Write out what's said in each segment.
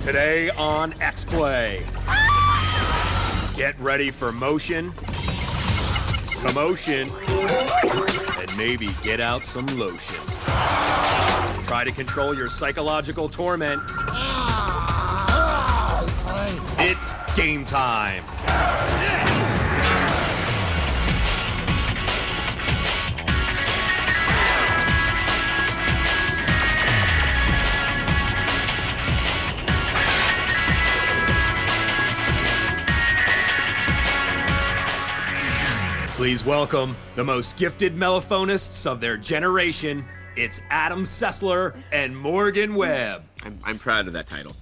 Today on X-Play. Get ready for motion, commotion, and maybe get out some lotion. Try to control your psychological torment. It's game time. Please welcome the most gifted mellophonists of their generation. It's Adam Sessler and Morgan Webb. I'm proud of that title.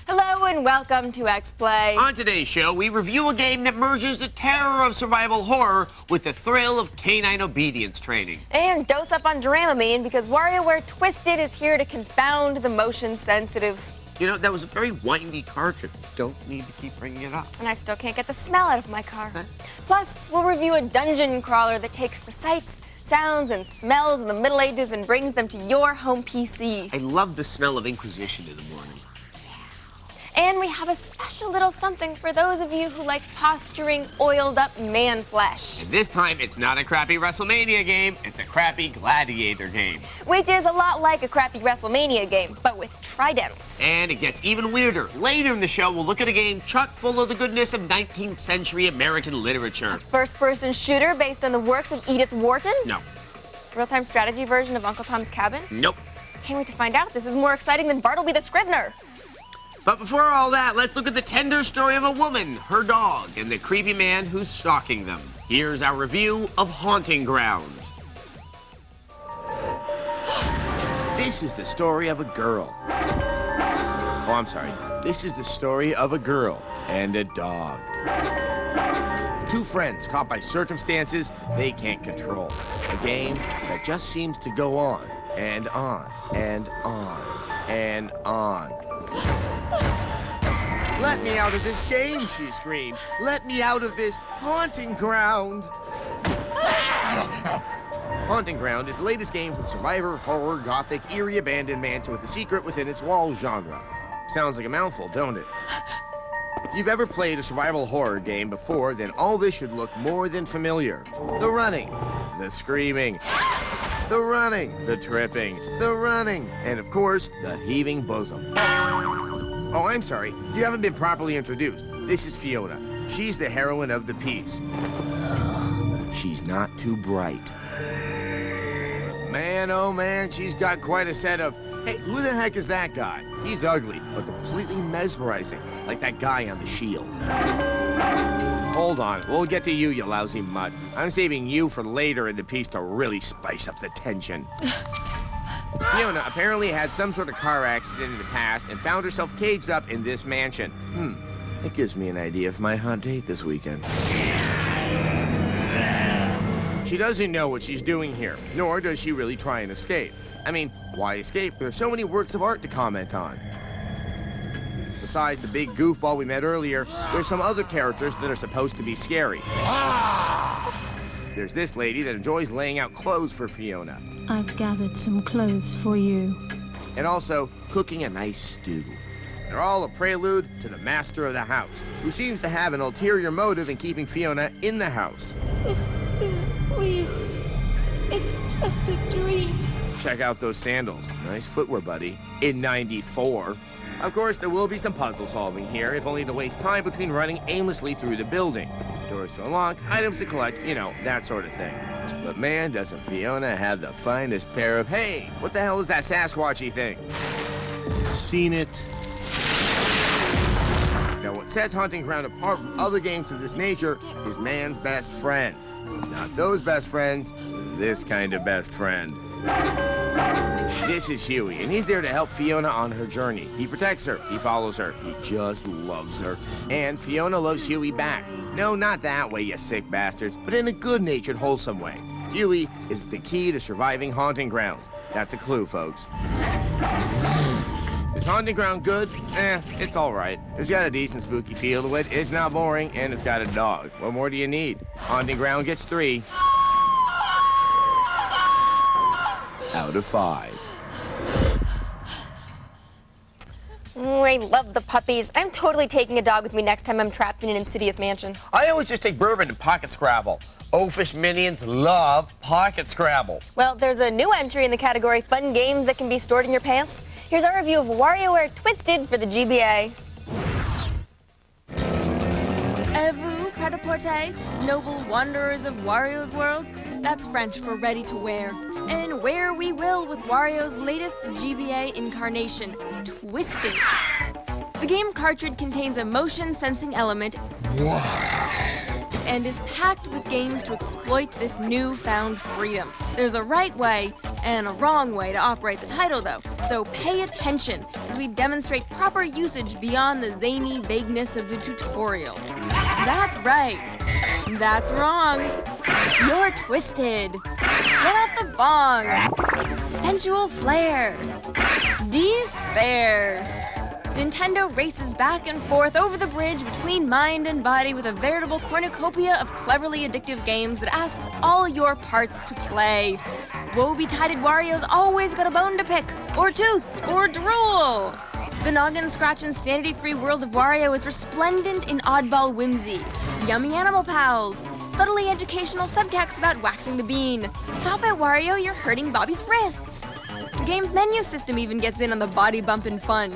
Hello and welcome to X-Play. On today's show, we review a game that merges the terror of survival horror with the thrill of canine obedience training. And dose up on Dramamine because WarioWare Twisted is here to confound the motion sensitive. You know, that was a very windy car trip. Don't need to keep bringing it up. And I still can't get the smell out of my car. Plus, we'll review a dungeon crawler that takes the sights, sounds, and smells of the Middle Ages and brings them to your home PC. I love the smell of Inquisition in the morning. And we have a special little something for those of you who like posturing, oiled-up man flesh. And this time, it's not a crappy WrestleMania game, it's a crappy gladiator game. Which is a lot like a crappy WrestleMania game, but with tridents. And it gets even weirder. Later in the show, we'll look at a game chock full of the goodness of 19th century American literature. A first-person shooter based on the works of Edith Wharton? No. Real-time strategy version of Uncle Tom's Cabin? Nope. Can't wait to find out. This is more exciting than Bartleby the Scrivener. But before all that, let's look at the tender story of a woman, her dog, and the creepy man who's stalking them. Here's our review of Haunting Grounds. This is the story of a girl. Oh, I'm sorry. This is the story of a girl and a dog. Two friends caught by circumstances they can't control. A game that just seems to go on and on and on and on. Let me out of this game, she screamed. Let me out of this haunting ground. Haunting Ground is the latest game from survivor, horror, gothic, eerie abandonment with a secret within its walls genre. Sounds like a mouthful, don't it? If you've ever played a survival horror game before, then all this should look more than familiar. The running, the screaming, the running, the tripping, the running, and of course, the heaving bosom. Oh, I'm sorry. You haven't been properly introduced. This is Fiona. She's the heroine of the piece. She's not too bright. But man, oh man, she's got quite a set of... Hey, who the heck is that guy? He's ugly, but completely mesmerizing, like that guy on the Shield. Hold on. We'll get to you, you lousy mutt. I'm saving you for later in the piece to really spice up the tension. Fiona apparently had some sort of car accident in the past and found herself caged up in this mansion. That gives me an idea of my hot date this weekend. She doesn't know what she's doing here, nor does she really try and escape. I mean, why escape? There's so many works of art to comment on. Besides the big goofball we met earlier, there's some other characters that are supposed to be scary. There's this lady that enjoys laying out clothes for Fiona. I've gathered some clothes for you. And also cooking a nice stew. They're all a prelude to the master of the house, who seems to have an ulterior motive in keeping Fiona in the house. This isn't real. It's just a dream. Check out those sandals. Nice footwear, buddy. In '94. Of course, there will be some puzzle solving here, if only to waste time between running aimlessly through the building. Doors to unlock, items to collect, you know, that sort of thing. But man, doesn't Fiona have the finest pair of... Hey, what the hell is that Sasquatchy thing? Seen it. Now, what sets Haunting Ground apart from other games of this nature is man's best friend. Not those best friends, this kind of best friend. This is Huey, and he's there to help Fiona on her journey. He protects her, he follows her, he just loves her. And Fiona loves Huey back. No, not that way, you sick bastards, but in a good-natured, wholesome way. Huey is the key to surviving Haunting Grounds. That's a clue, folks. Is Haunting Ground good? It's all right. It's got a decent spooky feel to it, it's not boring, and it's got a dog. What more do you need? Haunting Ground gets 3 out of 5. January, love the puppies. I'm totally taking a dog with me next time I'm trapped in an insidious mansion. I always just take Bourbon to Pocket Scrabble. Oafish minions love Pocket Scrabble. Well, there's a new entry in the category Fun Games That Can Be Stored in Your Pants. Here's our review of WarioWare Twisted for the GBA. Vous prêt-à-porter, noble wanderers of Wario's world? That's French for ready to wear. And wear we will with Wario's latest GBA incarnation, Twisted. The game cartridge contains a motion-sensing element and is packed with games to exploit this newfound freedom. There's a right way and a wrong way to operate the title, though, so pay attention as we demonstrate proper usage beyond the zany vagueness of the tutorial. That's right. That's wrong. You're twisted. Get off the bong. Sensual flair. Despair. Nintendo races back and forth over the bridge between mind and body with a veritable cornucopia of cleverly addictive games that asks all your parts to play. Woe-betided Wario's always got a bone to pick, or tooth, or drool. The noggin-scratch insanity-free world of Wario is resplendent in oddball whimsy, yummy animal pals, subtly educational subtext about waxing the bean. Stop it, Wario, you're hurting Bobby's wrists. The game's menu system even gets in on the body bumpin' fun.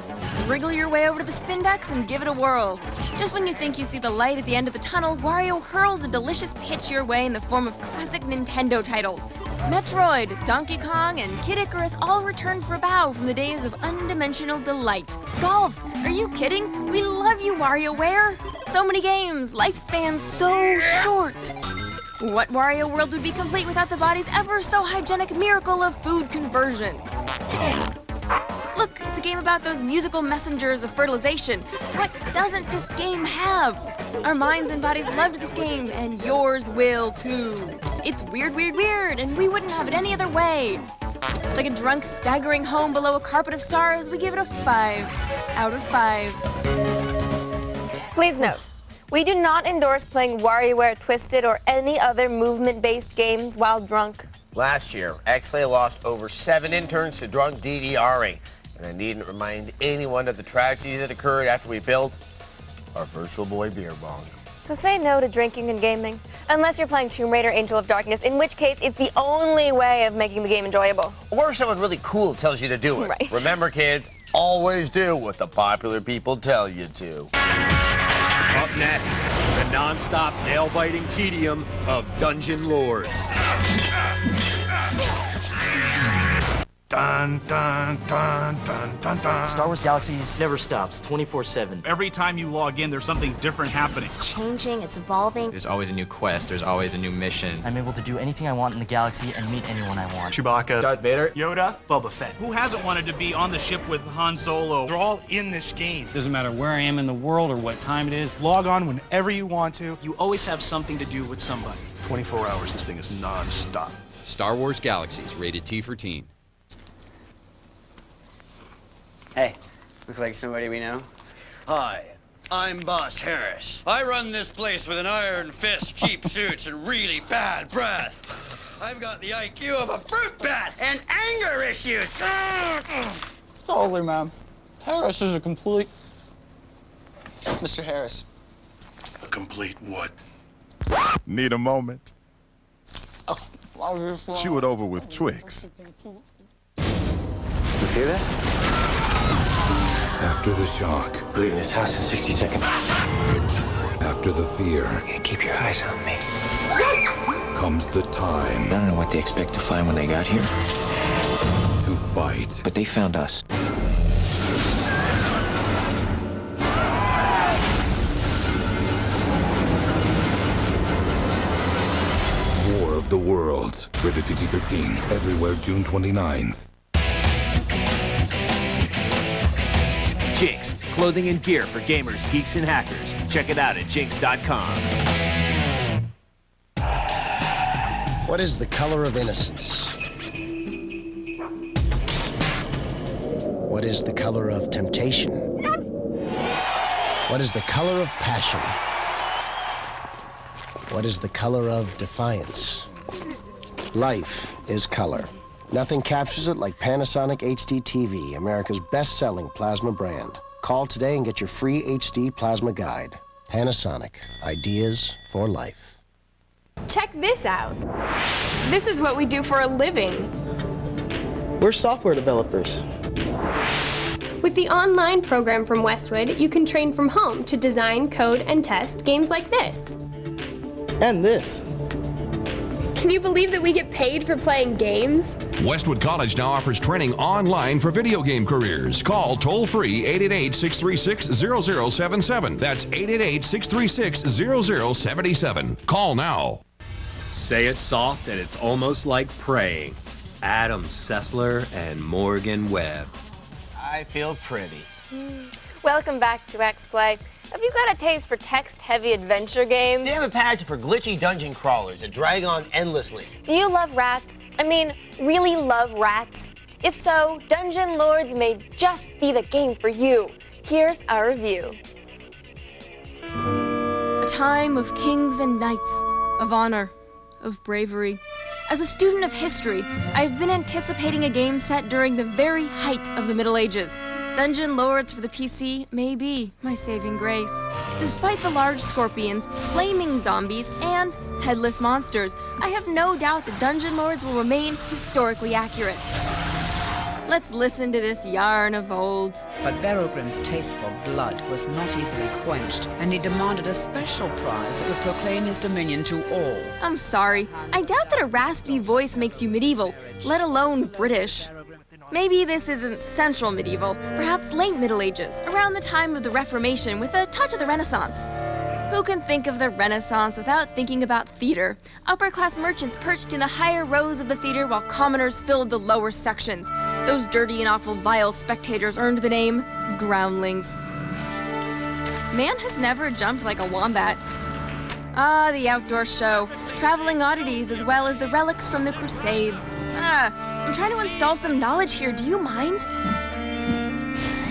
Wriggle your way over to the spin decks and give it a whirl. Just when you think you see the light at the end of the tunnel, Wario hurls a delicious pitch your way in the form of classic Nintendo titles. Metroid, Donkey Kong, and Kid Icarus all return for a bow from the days of undimensional delight. Golf! Are you kidding? We love you, WarioWare! So many games, lifespans so short. What Wario world would be complete without the body's ever so hygienic miracle of food conversion? Look, it's a game about those musical messengers of fertilization. What doesn't this game have? Our minds and bodies loved this game, and yours will too. It's weird, weird, weird, and we wouldn't have it any other way. Like a drunk staggering home below a carpet of stars, we give it a 5 out of 5. Please note, we do not endorse playing WarioWare Twisted or any other movement-based games while drunk. Last year, X-Play lost over 7 interns to drunk DDRing. And I needn't remind anyone of the tragedy that occurred after we built our Virtual Boy beer bong. So say no to drinking and gaming, unless you're playing Tomb Raider Angel of Darkness, in which case it's the only way of making the game enjoyable. Or someone really cool tells you to do it. Right. Remember, kids, always do what the popular people tell you to. Up next, the non-stop nail-biting tedium of Dungeon Lords. Dun, dun, dun, dun, dun, dun. Star Wars Galaxies never stops, 24/7. Every time you log in, there's something different happening. It's changing, it's evolving. There's always a new quest, there's always a new mission. I'm able to do anything I want in the galaxy and meet anyone I want. Chewbacca, Darth Vader, Yoda, Boba Fett. who hasn't wanted to be on the ship with Han Solo? They're all in this game. Doesn't matter where I am in the world or what time it is. Log on whenever you want to. You always have something to do with somebody. 24 hours, this thing is non-stop. Star Wars Galaxies, rated T for teen. Hey, look like somebody we know. Hi, I'm Boss Harris. I run this place with an iron fist, cheap suits, and really bad breath. I've got the IQ of a fruit bat and anger issues. Totally, man. Harris is a complete... Mr. Harris. A complete what? Need a moment? Chew it over with Twix. You hear that? After the shock. Leaving this house in 60 seconds. After the fear. Keep your eyes on me. Comes the time. I don't know what they expect to find when they got here. To fight. But they found us. War of the Worlds. Rated PG-13. Everywhere June 29th. Jinx, clothing and gear for gamers, geeks, and hackers. Check it out at jinx.com. What is the color of innocence? What is the color of temptation? What is the color of passion? What is the color of defiance? Life is color. Nothing captures it like Panasonic HD TV, America's best-selling plasma brand. Call today and get your free HD plasma guide. Panasonic. Ideas for life. Check this out. This is what we do for a living. We're software developers. With the online program from Westwood, you can train from home to design, code, and test games like this. And this. Can you believe that we get paid for playing games? Westwood College now offers training online for video game careers. Call toll-free 888-636-0077. That's 888-636-0077. Call now. Say it soft and it's almost like praying. Adam Sessler and Morgan Webb. I feel pretty. Welcome back to X-Play. Have you got a taste for text-heavy adventure games? They have a passion for glitchy dungeon crawlers that drag on endlessly. Do you love rats? I mean, really love rats? If so, Dungeon Lords may just be the game for you. Here's our review. A time of kings and knights, of honor, of bravery. As a student of history, I've been anticipating a game set during the very height of the Middle Ages. Dungeon Lords for the PC may be my saving grace. Despite the large scorpions, flaming zombies, and headless monsters, I have no doubt that Dungeon Lords will remain historically accurate. Let's listen to this yarn of old. But Berogrim's taste for blood was not easily quenched, and he demanded a special prize that would proclaim his dominion to all. I'm sorry, I doubt that a raspy voice makes you medieval, let alone British. Maybe this isn't central medieval, perhaps late Middle Ages, around the time of the Reformation with a touch of the Renaissance. Who can think of the Renaissance without thinking about theater? Upper-class merchants perched in the higher rows of the theater while commoners filled the lower sections. Those dirty and awful vile spectators earned the name groundlings. Man has never jumped like a wombat. Ah, the outdoor show. Traveling oddities as well as the relics from the Crusades. I'm trying to install some knowledge here. Do you mind?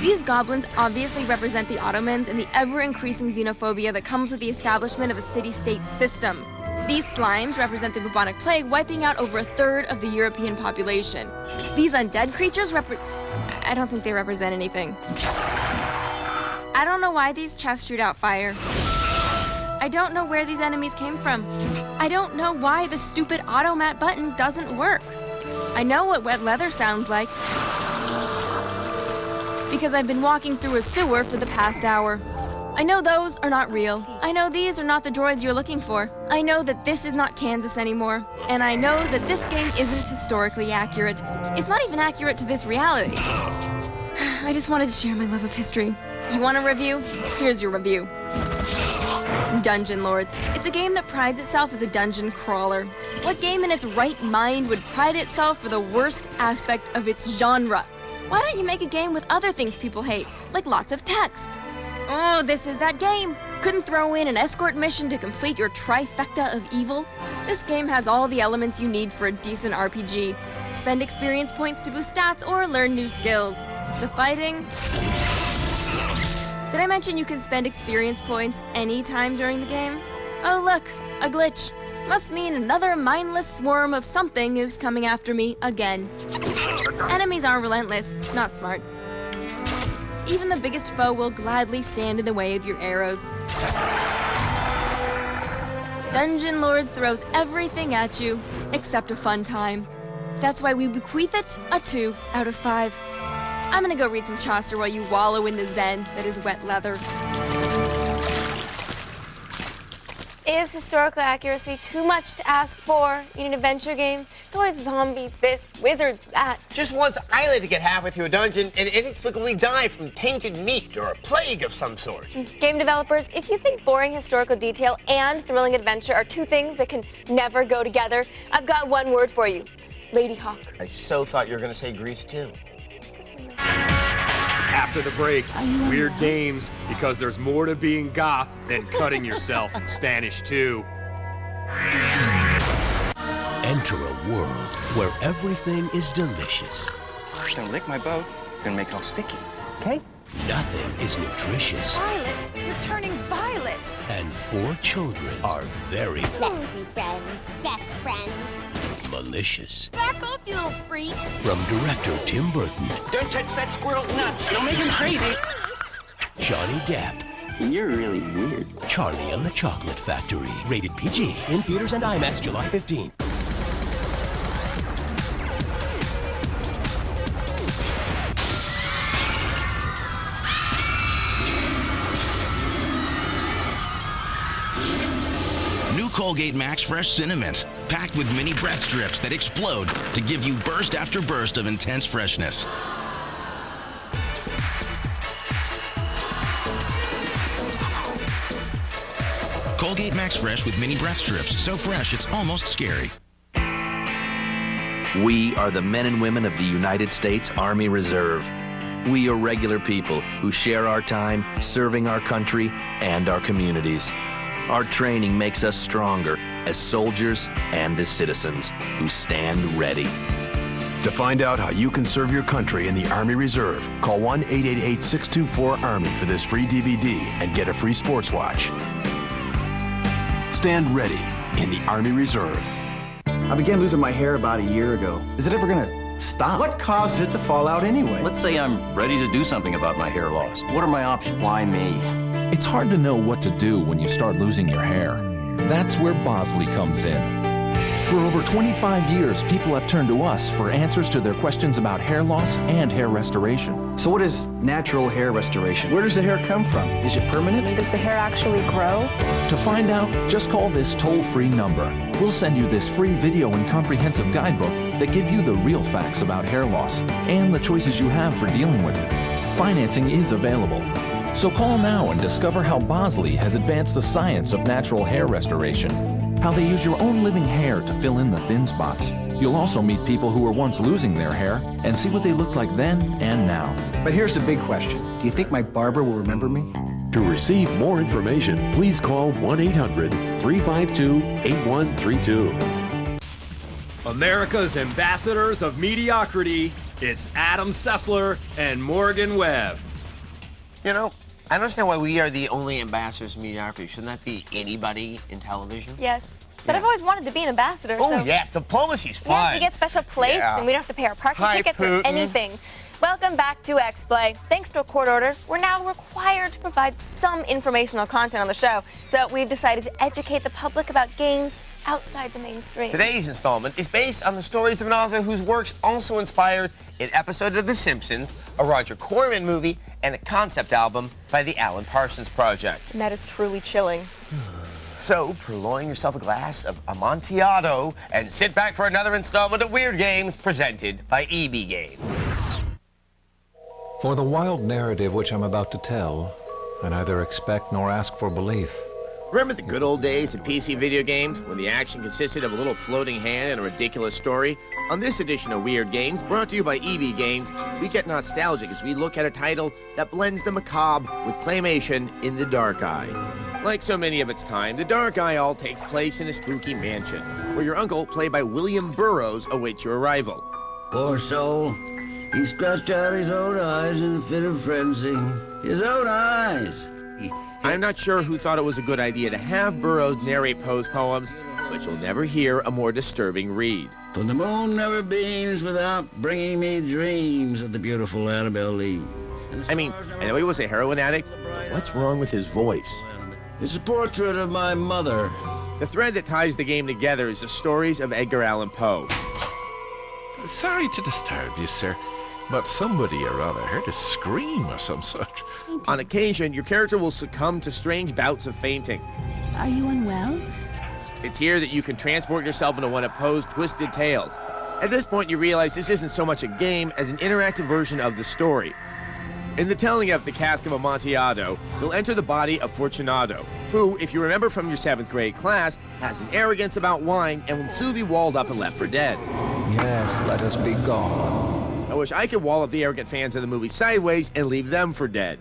These goblins obviously represent the Ottomans and the ever-increasing xenophobia that comes with the establishment of a city-state system. These slimes represent the bubonic plague wiping out over a third of the European population. These undead creatures I don't think they represent anything. I don't know why these chests shoot out fire. I don't know where these enemies came from. I don't know why the stupid automat button doesn't work. I know what wet leather sounds like, because I've been walking through a sewer for the past hour. I know those are not real. I know these are not the droids you're looking for. I know that this is not Kansas anymore. And I know that this game isn't historically accurate. It's not even accurate to this reality. I just wanted to share my love of history. You want a review? Here's your review. Dungeon Lords. It's a game that prides itself as a dungeon crawler. What game in its right mind would pride itself for the worst aspect of its genre? Why don't you make a game with other things people hate, like lots of text? Oh, this is that game. Couldn't throw in an escort mission to complete your trifecta of evil? This game has all the elements you need for a decent RPG. Spend experience points to boost stats or learn new skills. The fighting... Did I mention you can spend experience points anytime during the game? Oh look, a glitch. Must mean another mindless swarm of something is coming after me again. Enemies are relentless, not smart. Even the biggest foe will gladly stand in the way of your arrows. Dungeon Lords throws everything at you except a fun time. That's why we bequeath it a 2 out of 5. I'm gonna go read some Chaucer while you wallow in the zen that is wet leather. Is historical accuracy too much to ask for in an adventure game? It's always zombies this, wizards that. Just once I like to get halfway through a dungeon and inexplicably die from tainted meat or a plague of some sort. Game developers, if you think boring historical detail and thrilling adventure are two things that can never go together, I've got one word for you. Lady Hawk. I so thought you were going to say Grease too. After the break, weird games, because there's more to being goth than cutting yourself in Spanish too. Enter a world where everything is delicious. Don't lick my boat. You're gonna make it all sticky. Okay? Nothing is nutritious. Violet, you're turning violet. And 4 children are very Let's be friends. Best friends. malicious. Back off, you little freaks. From director Tim Burton. Don't touch that squirrel's nuts. Don't make him crazy. Johnny Depp. You're really weird. Charlie and the Chocolate Factory. Rated PG. In theaters and IMAX July 15th. New Colgate Max Fresh Cinnamon, packed with mini breath strips that explode to give you burst after burst of intense freshness. Colgate Max Fresh with mini breath strips, so fresh it's almost scary. We are the men and women of the United States Army Reserve. We are regular people who share our time serving our country and our communities. Our training makes us stronger as soldiers and as citizens who stand ready. To find out how you can serve your country in the Army Reserve, call 1-888-624-ARMY for this free DVD and get a free sports watch. Stand ready in the Army Reserve. I began losing my hair about a year ago. Is it ever gonna stop? What caused it to fall out anyway? Let's say I'm ready to do something about my hair loss. What are my options? Why me? It's hard to know what to do when you start losing your hair. That's where Bosley comes in. For over 25 years, people have turned to us for answers to their questions about hair loss and hair restoration. So what is natural hair restoration? Where does the hair come from? Is it permanent? Does the hair actually grow? To find out, just call this toll-free number. We'll send you this free video and comprehensive guidebook that give you the real facts about hair loss and the choices you have for dealing with it. Financing is available. So call now and discover how Bosley has advanced the science of natural hair restoration, how they use your own living hair to fill in the thin spots. You'll also meet people who were once losing their hair and see what they looked like then and now. But here's the big question. Do you think my barber will remember me? To receive more information, please call 1-800-352-8132. America's ambassadors of mediocrity, it's Adam Sessler and Morgan Webb. You know, I don't understand why we are the only ambassadors of mediocrity. Shouldn't that be anybody in television? Yes. But I've always wanted to be an ambassador. Oh, so yes. Diplomacy's fun. Yes, we get special plates, and we don't have to pay our parking tickets or anything. Welcome back to X-Play. Thanks to a court order, we're now required to provide some informational content on the show. So we've decided to educate the public about games outside the mainstream. Today's installment is based on the stories of an author whose works also inspired an episode of The Simpsons, a Roger Corman movie, and a concept album by the Alan Parsons Project. And that is truly chilling. So, purloin yourself a glass of Amontillado and sit back for another installment of Weird Games presented by EB Games. For the wild narrative which I'm about to tell, I neither expect nor ask for belief. Remember the good old days of PC video games when the action consisted of a little floating hand and a ridiculous story? On this edition of Weird Games, brought to you by EB Games, we get nostalgic as we look at a title that blends the macabre with claymation in the Dark Eye. Like so many of its time, the Dark Eye all takes place in a spooky mansion, where your uncle, played by William Burroughs, awaits your arrival. Poor soul. He scratched out his own eyes in a fit of frenzy. His own eyes. I'm not sure who thought it was a good idea to have Burroughs narrate Poe's poems, but you'll never hear a more disturbing read. For the moon never beams without bringing me dreams of the beautiful Annabelle Lee. I mean, I know he was a heroin addict, but what's wrong with his voice? It's a portrait of my mother. The thread that ties the game together is the stories of Edgar Allan Poe. Sorry to disturb you, sir, but somebody or other heard a scream or some such. On occasion, your character will succumb to strange bouts of fainting. Are you unwell? It's here that you can transport yourself into one of Poe's twisted tales. At this point, you realize this isn't so much a game as an interactive version of the story. In the telling of the cask of Amontillado, you'll enter the body of Fortunato, who, if you remember from your 7th grade class, has an arrogance about wine and will soon be walled up and left for dead. Yes, let us be gone. I wish I could wall up the arrogant fans of the movie Sideways and leave them for dead.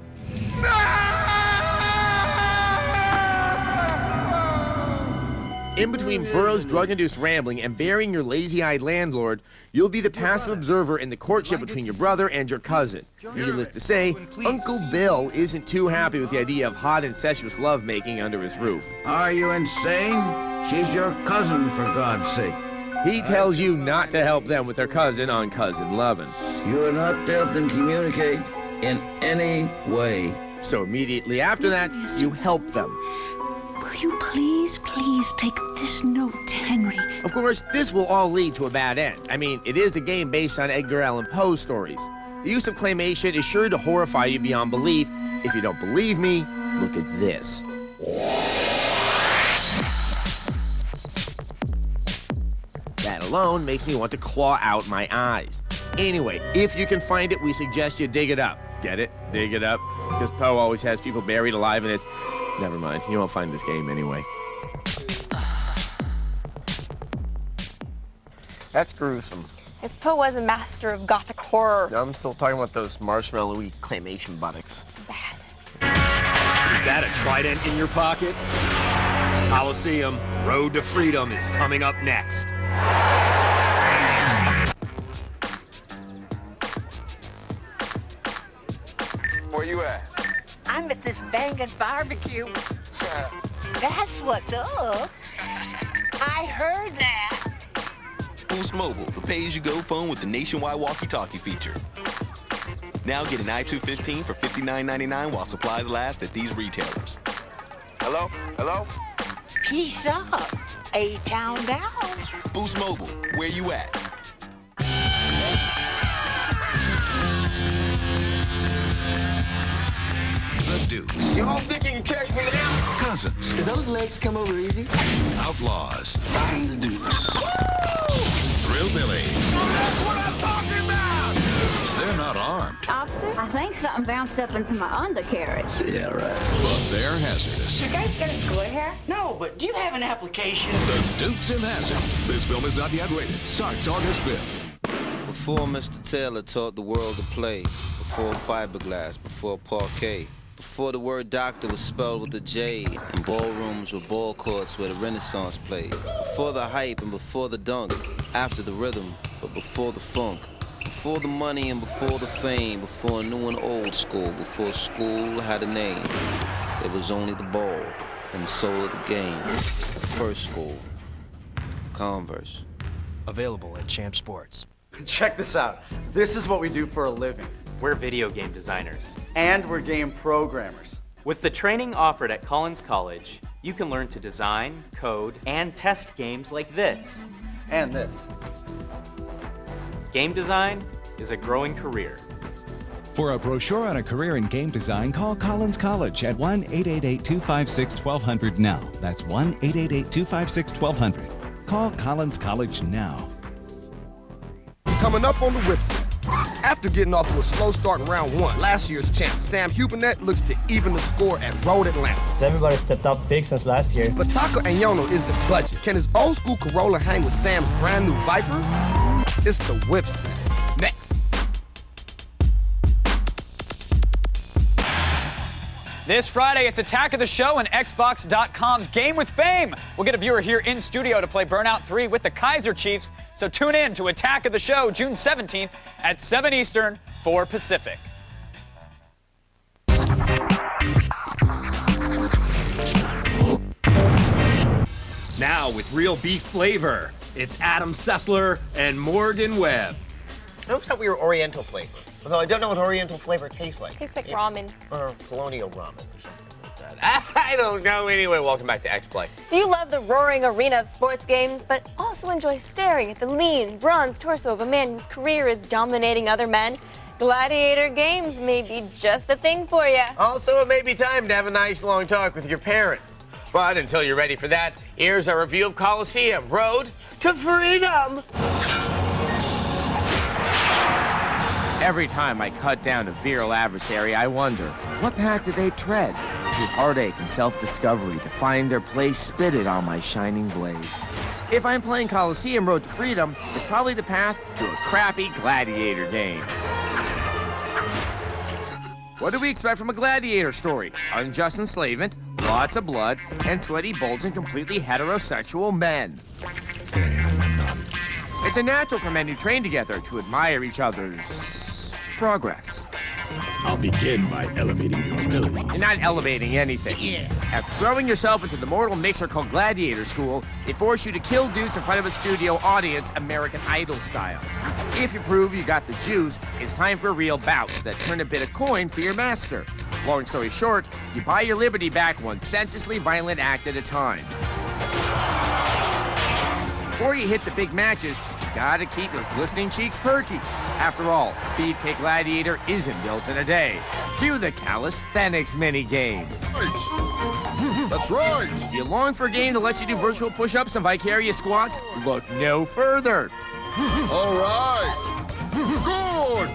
In between Burroughs' drug-induced rambling and burying your lazy-eyed landlord, you'll be the passive observer in the courtship between your brother and your cousin. Needless to say, Uncle Bill isn't too happy with the idea of hot, incestuous lovemaking under his roof. Are you insane? She's your cousin, for God's sake. He tells you not to help them with their cousin on Cousin Lovin'. You are not to help them communicate in any way. So immediately after that, you help them. Will you please take this note to Henry? Of course, this will all lead to a bad end. I mean, it is a game based on Edgar Allan Poe stories. The use of claymation is sure to horrify you beyond belief. If you don't believe me, look at this. That alone makes me want to claw out my eyes. Anyway, if you can find it, we suggest you dig it up. Get it? Dig it up? Because Poe always has people buried alive in it. Never mind, you won't find this game anyway. That's gruesome. If Poe was a master of gothic horror. I'm still talking about those marshmallowy claymation buttocks. Is that a trident in your pocket? Colosseum, Road to Freedom is coming up next. Where you at? I'm at this bangin' barbecue. That's what's up. I heard that. Boost Mobile, the pay-as-you-go phone with the nationwide walkie-talkie feature. Now get an i215 for $59.99 while supplies last at these retailers. Hello? Hello? Peace up. A-town down. Boost Mobile, where you at? The Dukes. Y'all think you can catch me now? Cousins. Did those legs come over easy? Outlaws. Find the Dukes. Thrillbillies. That's what I'm talking about! They're not armed, Officer, I think something bounced up into my undercarriage. Yeah, right. but they're hazardous. You guys get a score here? No, but do you have an application? The Dukes of Hazzard. This film is not yet rated. Starts August 5th. Before Mr. Taylor taught the world to play, before fiberglass, before parquet, before the word doctor was spelled with a J, and ballrooms were ball courts where the Renaissance played, before the hype and before the dunk, after the rhythm, but before the funk, before the money and before the fame, before new and old school, before school had a name, there was only the ball and the soul of the game. First school, Converse. Available at Champ Sports. Check this out. This is what we do for a living. We're video game designers. And we're game programmers. With the training offered at Collins College, you can learn to design, code, and test games like this. And this. Game design is a growing career. For a brochure on a career in game design, call Collins College at 1-888-256-1200 now. That's 1-888-256-1200. Call Collins College now. Coming up on the website. After getting off to a slow start in round one, last year's champ Sam Hubernet looks to even the score at Road Atlanta. Everybody stepped up big since last year. But Taco Añono isn't budget. Can his old school Corolla hang with Sam's brand new Viper? It's the website. Next. This Friday, it's Attack of the Show and Xbox.com's Game with Fame. We'll get a viewer here in studio to play Burnout 3 with the Kaiser Chiefs. So tune in to Attack of the Show June 17th at 7 Eastern, 4 Pacific. Now with real beef flavor, it's Adam Sessler and Morgan Webb. I always thought we were Oriental flavor. Although I don't know what Oriental flavor tastes like. Tastes like ramen. Or colonial ramen or something like that. I don't know. Anyway, welcome back to X-Play. You love the roaring arena of sports games, but also enjoy staring at the lean, bronze torso of a man whose career is dominating other men. Gladiator games may be just the thing for you. Also, it may be time to have a nice long talk with your parents. But until you're ready for that, here's our review of Colosseum, Road to Freedom. Every time I cut down a virile adversary, I wonder, what path did they tread through heartache and self-discovery to find their place spitted on my shining blade? If I'm playing Colosseum Road to Freedom, it's probably the path to a crappy gladiator game. What do we expect from a gladiator story? Unjust enslavement, lots of blood, and sweaty, bulging, completely heterosexual men. It's a natural for men who train together to admire each other's progress. I'll begin by elevating your abilities. You're not elevating anything. After throwing yourself into the mortal mixer called Gladiator School, they force you to kill dudes in front of a studio audience, American Idol style. If you prove you got the juice, it's time for real bouts that turn a bit of coin for your master. Long story short, you buy your liberty back one senselessly violent act at a time. Before you hit the big matches, you gotta keep those glistening cheeks perky. After all, Beefcake Gladiator isn't built in a day. Cue the calisthenics mini-games. That's right. Do you long for a game to let you do virtual push-ups and vicarious squats? Look no further. All right. Good.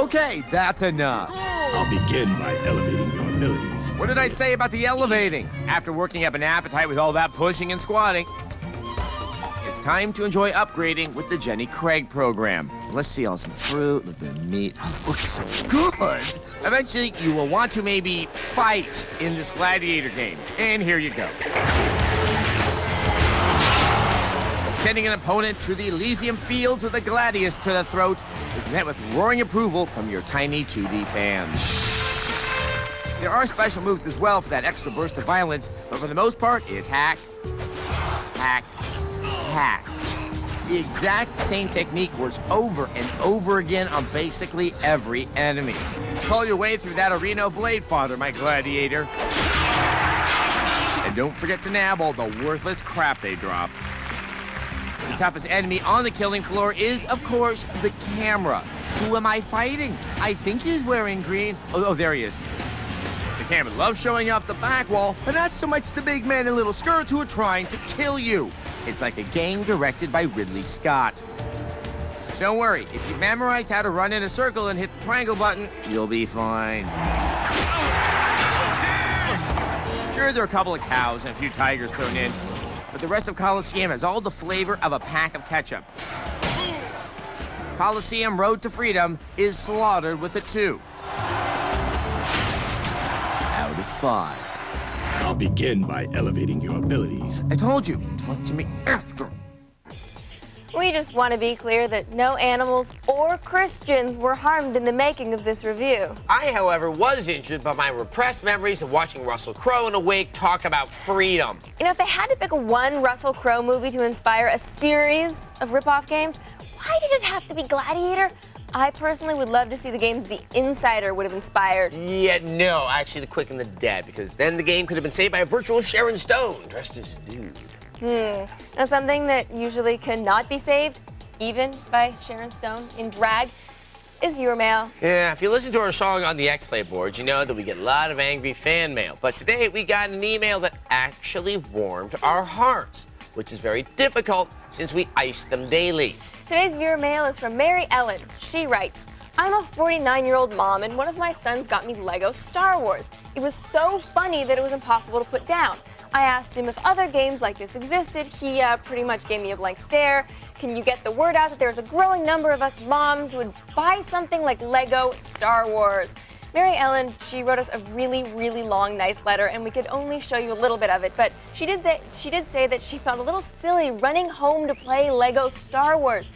Okay, that's enough. I'll begin by elevating your abilities. What did I say about the elevating? After working up an appetite with all that pushing and squatting, it's time to enjoy upgrading with the Jenny Craig program. Let's see all some fruit, a little bit of meat. Oh, it looks so good. Eventually, you will want to maybe fight in this gladiator game. And here you go. Sending an opponent to the Elysium Fields with a gladius to the throat is met with roaring approval from your tiny 2D fans. There are special moves as well for that extra burst of violence, but for the most part, it's hack, hack, hack. The exact same technique works over and over again on basically every enemy. Call your way through that arena of blade fodder, my gladiator. And don't forget to nab all the worthless crap they drop. The toughest enemy on the killing floor is, of course, the camera. Who am I fighting? I think he's wearing green. Oh, there he is. The camera loves showing off the back wall, but not so much the big men in little skirts who are trying to kill you. It's like a game directed by Ridley Scott. Don't worry, if you memorize how to run in a circle and hit the triangle button, you'll be fine. Sure, there are a couple of cows and a few tigers thrown in, but the rest of Colosseum has all the flavor of a pack of ketchup. Colosseum Road to Freedom is slaughtered with a 2 out of 5. I'll begin by elevating your abilities. I told you, talk to me after. We just want to be clear that no animals or Christians were harmed in the making of this review. I, however, was injured by my repressed memories of watching Russell Crowe in a wig talk about freedom. You know, if they had to pick one Russell Crowe movie to inspire a series of rip-off games, why did it have to be Gladiator? I personally would love to see the games The Insider would have inspired. Yeah, no, actually The Quick and the Dead, because then the game could have been saved by a virtual Sharon Stone dressed as a dude. Now, something that usually cannot be saved, even by Sharon Stone in drag, is viewer mail. Yeah, if you listen to our song on the X-Play boards, you know that we get a lot of angry fan mail. But today we got an email that actually warmed our hearts, which is very difficult since we ice them daily. Today's viewer mail is from Mary Ellen. She writes, I'm a 49-year-old mom, and one of my sons got me Lego Star Wars. It was so funny that it was impossible to put down. I asked him if other games like this existed. He pretty much gave me a blank stare. Can you get the word out that there's a growing number of us moms who would buy something like Lego Star Wars? Mary Ellen, she wrote us a really, really long, nice letter, and we could only show you a little bit of it. But she did say that she felt a little silly running home to play Lego Star Wars.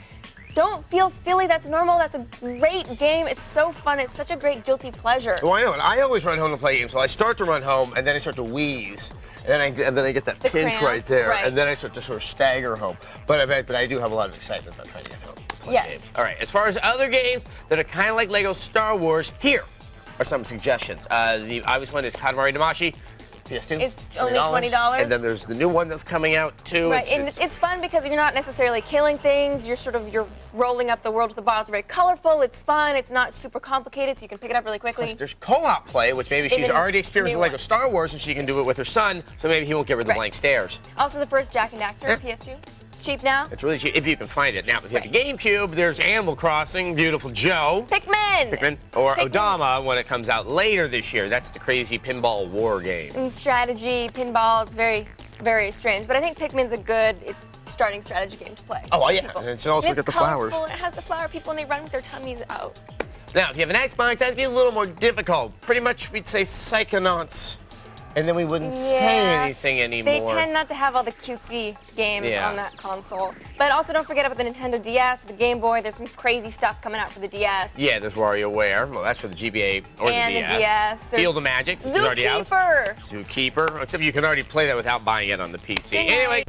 Don't feel silly. That's normal. That's a great game. It's so fun. It's such a great guilty pleasure. Oh, I know. And I always run home to play games. So I start to run home, and then I start to wheeze. And then I get that pinch right there, right. And then I start to sort of stagger home. But I do have a lot of excitement about trying to get home to play games. All right, as far as other games that are kind of like Lego Star Wars, here are some suggestions. The obvious one is Katamari Damacy. PS2. It's only $20. And then there's the new one that's coming out too. Right, it's fun because you're not necessarily killing things. You're rolling up the world with the ball. It's very colorful. It's fun. It's not super complicated, so you can pick it up really quickly. Plus there's co-op play, which maybe she's already experienced Lego Star Wars, and she can do it with her son. So maybe he won't give her the blank stares. Also, the first Jack and Daxter PS2. It's cheap now. It's really cheap if you can find it. Now, if you have the GameCube, there's Animal Crossing, Beautiful Joe. Pikmin, or Odama when it comes out later this year. That's the crazy pinball war game. And strategy, pinball, it's very, very strange. But I think Pikmin's a good starting strategy game to play. Oh, yeah. And it's also got the flowers. It has the flower people, and they run with their tummies out. Now, if you have an Xbox, that'd be a little more difficult. Pretty much, we'd say Psychonauts and then we wouldn't say anything anymore. They tend not to have all the cutesy games on that console. But also don't forget about the Nintendo DS, the Game Boy. There's some crazy stuff coming out for the DS. Yeah, there's WarioWare. Well, that's for the GBA or and the DS. Field of Magic. Is already out. Zookeeper. Zookeeper. Except you can already play that without buying it on the PC. Anyway.